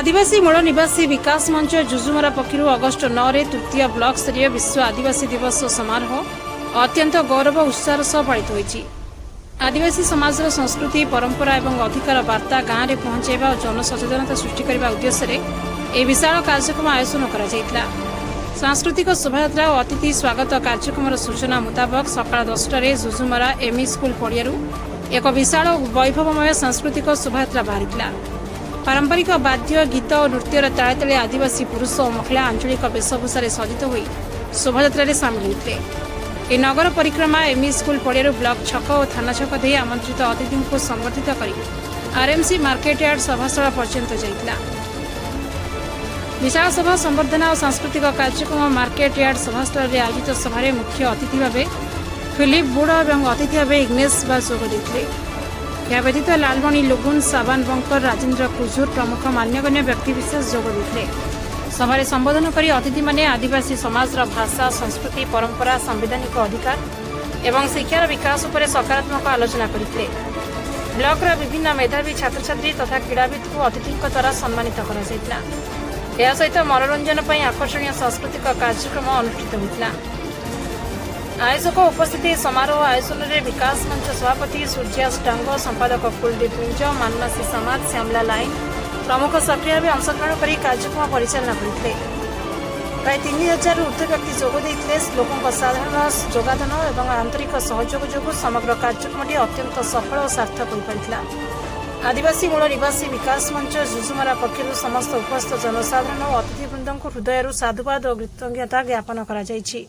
आदिवासी मूल निवासी विकास मंच जुजुमरा पक्षर अगस्ट 9 रे तृतीय ब्लॉक स्तरीय विश्व आदिवासी दिवस समारोह अत्यंत गौरव उत्साह सह पालित होइछि। आदिवासी समाजर संस्कृति परंपरा और अधिकार वार्ता गाँव में पहुंचाइबा और जनसचेतनता सृष्टि करने उद्देश्य एक विशाल कार्यक्रम आयोजन करा जायतिला। सांस्कृतिक शोभायात्रा और अतिथि स्वागत कार्यक्रम सूचना मुताबक सकाळ 10 रे जुजुमरा एमई स्कूल पड़ियारू एक विशाल वैभवमय सांस्कृतिक शोभायात्रा बाहरिला। पारंपरिक वाद्य गीत और नृत्यर ताले ताले आदिवासी पुरुष और महिला आंचलिक वेशभूषा सज्जित होई शोभायात्रा सामिल होते। ए नगर परिक्रमा एमई स्कूल पड़ियारू ब्लॉक छक और थाना छक दे आमंत्रित अतिथि को संबर्धित कर आरएमसी मार्केट यार्ड सभास्थल पर्यंत जाइतिला। विशाल सभा संवर्धना और सांस्कृतिक कार्यक्रम मार्केट यार्ड सभास्थल में आयोजित सभारे मुख्य अतिथि भाव फिलिप बुड़ और अतिथि भाव इग्नेश बाज जोग देते। यह व्यतीत लालमणि लुगुन साबान बंकर राजेन्द्र कुजूर प्रमुख मान्यगण्य व्यक्तिविशेष जोग देते। सभारे संबोधन कर अतिथि माने आदिवासी समाज भाषा संस्कृति परंपरा संवैधानिक अधिकार एवं शिक्षार विकास उपर सकारात्मक आलोचना करते। ब्लॉक विभिन्न मेधावी छात्र छात्री तथा क्रीड़ाविद को अतिथि द्वारा सम्मानित करा जायतिला। यह सहित मनोरंजन पर आकर्षणीय सांस्कृतिक कार्यक्रम अनुष्ठित होता। आयोजक उपस्थित समारोह आयोजन में विकास मंच सभापति सूर्यास डांग संपादक कुलदीप मिंज मानमासी समाज श्यामला लाइन प्रमुख सक्रिय भाव अंशग्रहण कर कार्यक्रम परिचालना करते। प्राय 3000 ऊर्ध्व व्यक्ति जोगदे लोकों साधारण जोगदान और आंतरिक सहयोग जो समग्र कार्यक्रम अत्यंत सफल और सार्थक हो पारिला। आदिवासी मूल निवासी विकास मंच जुजुमरा पक्षर समस्त उपस्थित जनसाधारण और अतिथिवृंद हृदय साधुवाद और कृतज्ञता ज्ञापन करा जायछि।